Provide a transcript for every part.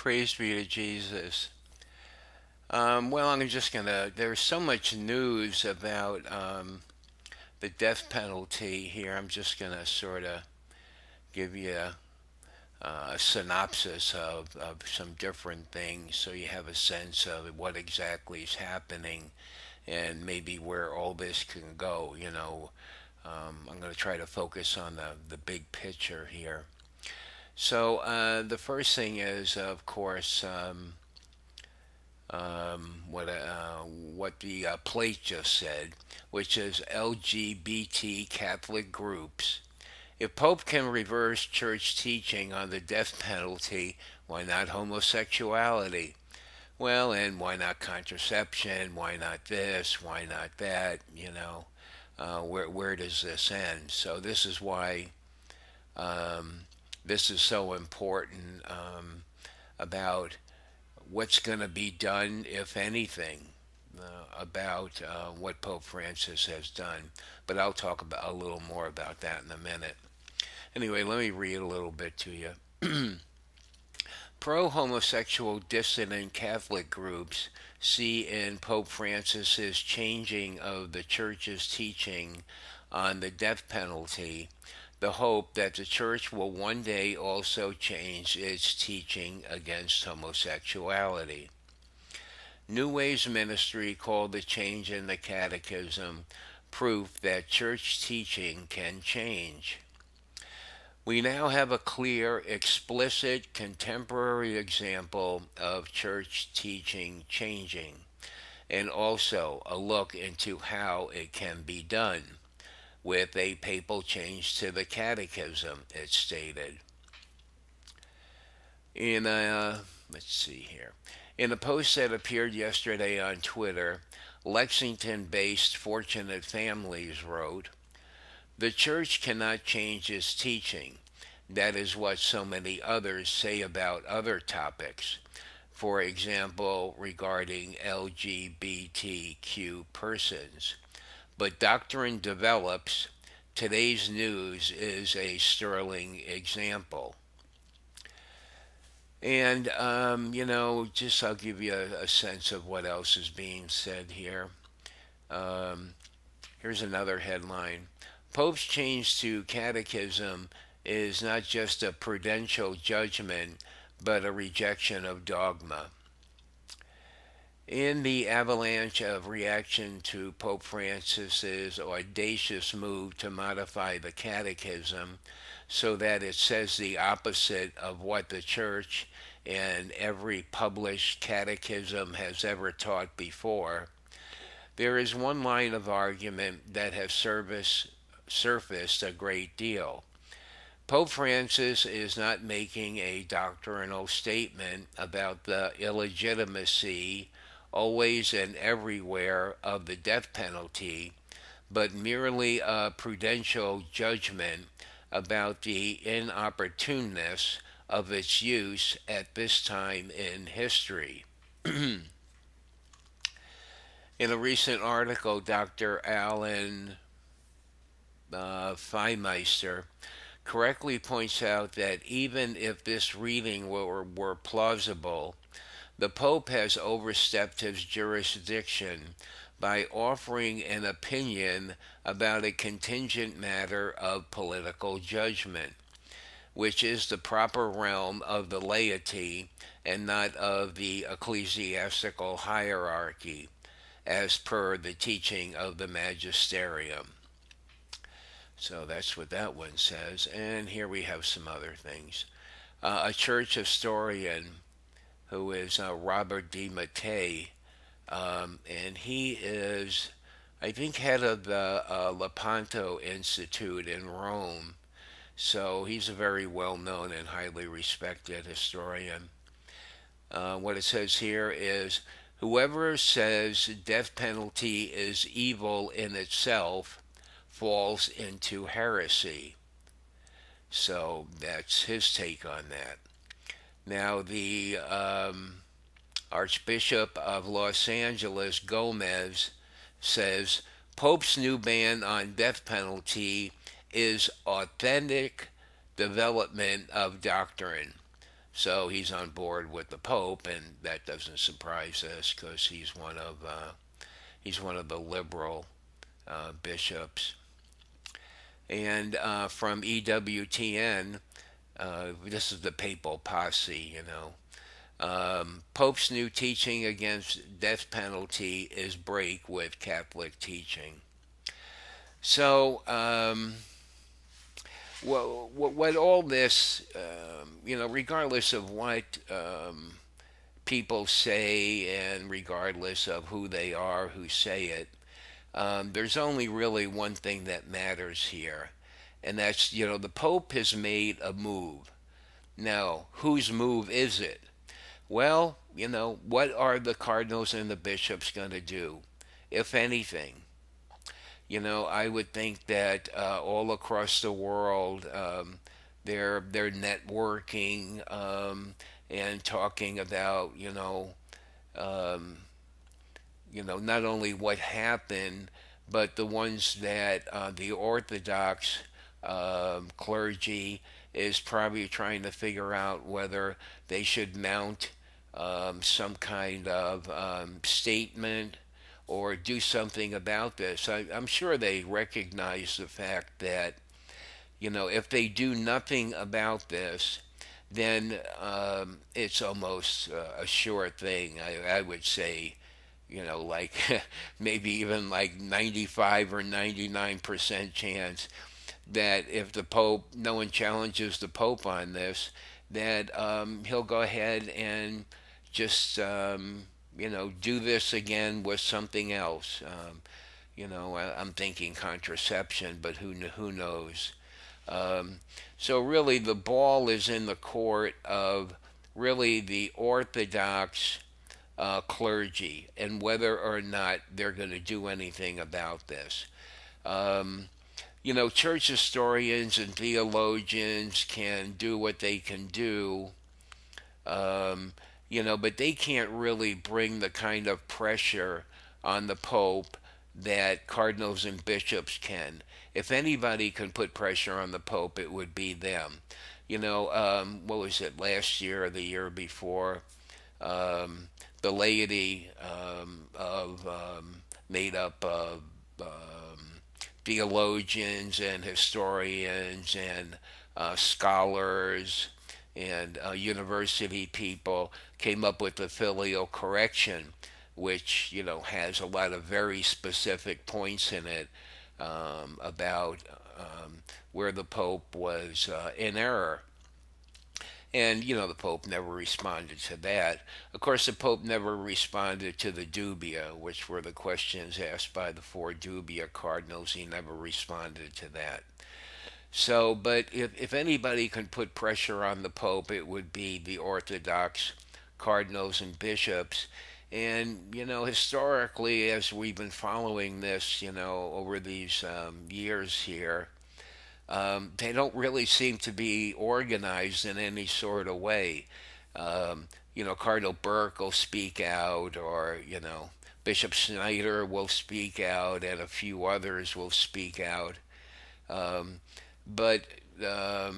Praise be to Jesus. I'm just gonna. There's so much news about the death penalty here. I'm just gonna sort of give you a synopsis of some different things so you have a sense of what exactly is happening and maybe where all this can go. I'm going to try to focus on the big picture here. So the first thing is, of course, what the plate just said, which is LGBT Catholic groups. If Pope can reverse church teaching on the death penalty, why not homosexuality? Well, and why not contraception? Why not this? Why not that? Where does this end? So this is why um, this is so important about what's going to be done, if anything, about what Pope Francis has done. But I'll talk about a little more about that in a minute. Anyway, let me read a little bit to you. Pro homosexual dissident Catholic groups see in Pope Francis's changing of the Church's teaching on the death penalty the hope that the Church will one day also change its teaching against homosexuality. New Ways Ministry called the change in the Catechism proof that Church teaching can change. We now have a clear, explicit, contemporary example of church teaching changing, and also a look into how it can be done, with a papal change to the catechism, it stated. In a, let's see here. In a post that appeared yesterday on Twitter, Lexington based Fortunate Families wrote, "The church cannot change its teaching. That is what so many others say about other topics. For example, regarding LGBTQ persons. But doctrine develops. Today's news is a sterling example." And, just I'll give you a sense of what else is being said here. Um, Here's another headline. Pope's change to catechism is not just a prudential judgment, but a rejection of dogma. In the avalanche of reaction to Pope Francis's audacious move to modify the catechism so that it says the opposite of what the Church and every published catechism has ever taught before, there is one line of argument that has surfaced a great deal. Pope Francis is not making a doctrinal statement about the illegitimacy, always and everywhere, of the death penalty, but merely a prudential judgment about the inopportuneness of its use at this time in history. In a recent article, Dr. Alan Feimeister correctly points out that even if this reading were plausible, the Pope has overstepped his jurisdiction by offering an opinion about a contingent matter of political judgment, which is the proper realm of the laity and not of the ecclesiastical hierarchy, as per the teaching of the magisterium. So that's what that one says. And here we have some other things. A church historian who is Robert D. Mattei, and he is, I think, head of the Lepanto Institute in Rome. So he's a very well known and highly respected historian. What it says here is, whoever says death penalty is evil in itself falls into heresy. So that's his take on that. Now, the Archbishop of Los Angeles, Gomez, says Pope's new ban on death penalty is authentic development of doctrine. So he's on board with the Pope, and that doesn't surprise us because he's one of the liberal bishops. And from EWTN, this is the papal posse, you know. Pope's new teaching against death penalty is break with Catholic teaching. So, what all this, regardless of what people say and regardless of who they are who say it, there's only really one thing that matters here, and that's, the Pope has made a move. Now, whose move is it? Well, what are the cardinals and the bishops going to do, if anything? I would think that all across the world, they're networking and talking about, um, not only what happened, but the ones that the Orthodox clergy is probably trying to figure out whether they should mount some kind of statement or do something about this. I'm sure they recognize the fact that, if they do nothing about this, then it's almost a sure thing. I would say, like maybe even like 95 or 99% chance that if no one challenges the Pope on this, that he'll go ahead and just, do this again with something else. I'm thinking contraception, but who knows? Um, so really, the ball is in the court of really the Orthodox clergy and whether or not they're going to do anything about this. Um, church historians and theologians can do what they can do, um, but they can't really bring the kind of pressure on the Pope that cardinals and bishops can. If anybody can put pressure on the Pope, it would be them. What was it, last year or the year before? The laity made up of theologians and historians and scholars and university people came up with the filial correction, which has a lot of very specific points in it about where the Pope was in error. And, the Pope never responded to that. Of course, the Pope never responded to the dubia, which were the questions asked by the four dubia cardinals. He never responded to that. So, but if anybody can put pressure on the Pope, it would be the Orthodox cardinals and bishops. And, historically, as we've been following this, over these years here, they don't really seem to be organized in any sort of way. Cardinal Burke will speak out, or, Bishop Schneider will speak out, and a few others will speak out. Um, but, I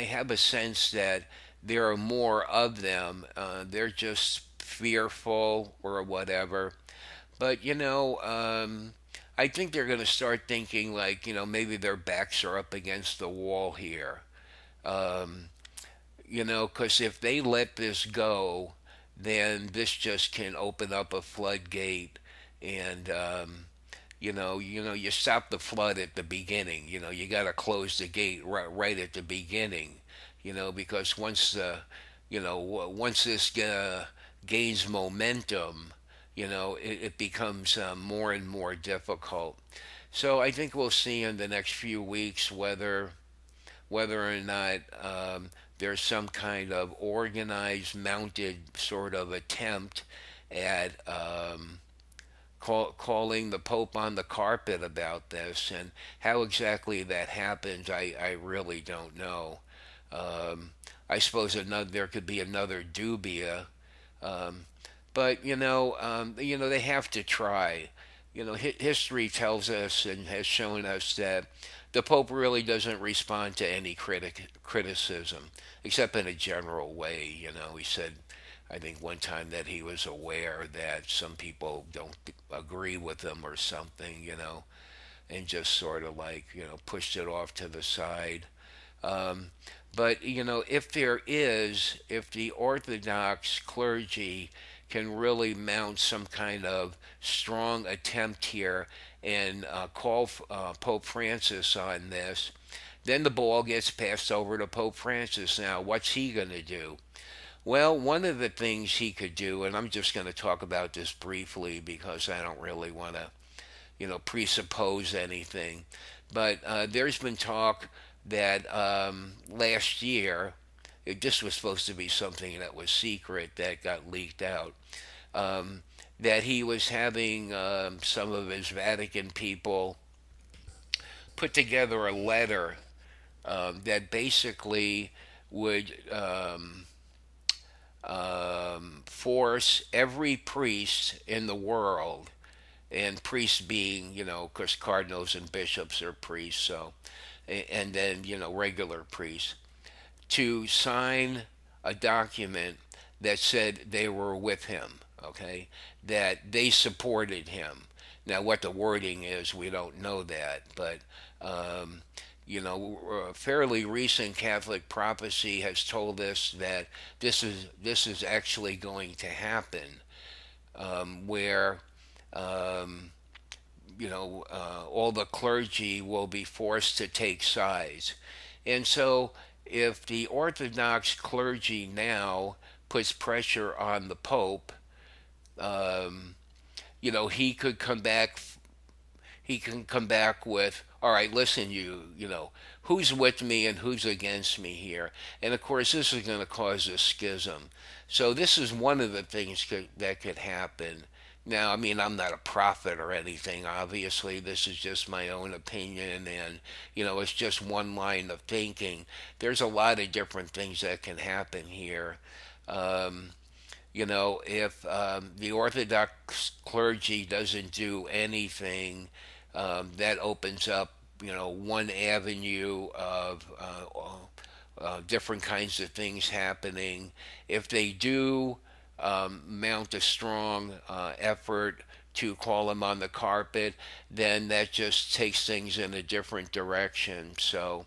have a sense that there are more of them. They're just fearful or whatever. But, I think they're going to start thinking like, maybe their backs are up against the wall here. Um, because if they let this go, then this just can open up a floodgate, and you stop the flood at the beginning. You got to close the gate right at the beginning. Because once this gains momentum, it becomes more and more difficult. So I think we'll see in the next few weeks whether or not there's some kind of organized, mounted sort of attempt at calling the Pope on the carpet about this, and how exactly that happens, I really don't know. Um, I suppose there could be another dubia, um, but they have to try. history tells us and has shown us that the Pope really doesn't respond to any criticism, except in a general way. He said, I think one time that he was aware that some people don't agree with him or something, and just sort of like, pushed it off to the side. Um, but, if the Orthodox clergy can really mount some kind of strong attempt here and call Pope Francis on this, then the ball gets passed over to Pope Francis. Now, what's he going to do? Well, one of the things he could do, and I'm just going to talk about this briefly because I don't really want to, presuppose anything, but there's been talk that last year, this was supposed to be something that was secret that got leaked out, um, that he was having some of his Vatican people put together a letter that basically would force every priest in the world, and priests being, because cardinals and bishops are priests, so, and then, regular priests, to sign a document that said they were with him, okay? That they supported him. Now, what the wording is, we don't know that, but um, fairly recent Catholic prophecy has told us that this is actually going to happen, where um, all the clergy will be forced to take sides. And so, if the Orthodox clergy now puts pressure on the Pope, um, he could come back. He can come back with, all right, listen, who's with me and who's against me here? And of course, this is going to cause a schism. So this is one of the things that could happen. Now, I mean, I'm not a prophet or anything. Obviously, this is just my own opinion, and it's just one line of thinking. There's a lot of different things that can happen here. Um, if the Orthodox clergy doesn't do anything, that opens up, one avenue of different kinds of things happening. If they do mount a strong effort to call him on the carpet, then that just takes things in a different direction. So,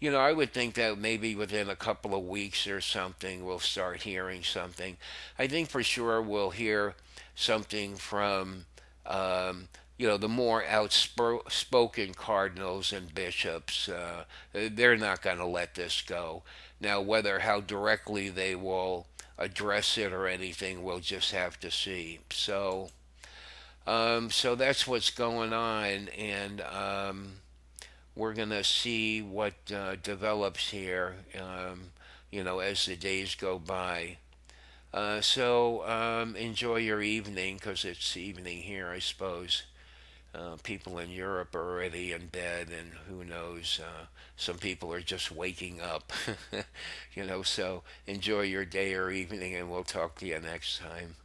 I would think that maybe within a couple of weeks or something, we'll start hearing something. I think for sure we'll hear something from, the more outspoken cardinals and bishops. They're not going to let this go. Now, whether how directly they will address it or anything, we'll just have to see. So that's what's going on, and we're gonna see what develops here, as the days go by. So enjoy your evening, because it's evening here, I suppose. People in Europe are already in bed, and who knows, some people are just waking up. So enjoy your day or evening, and we'll talk to you next time.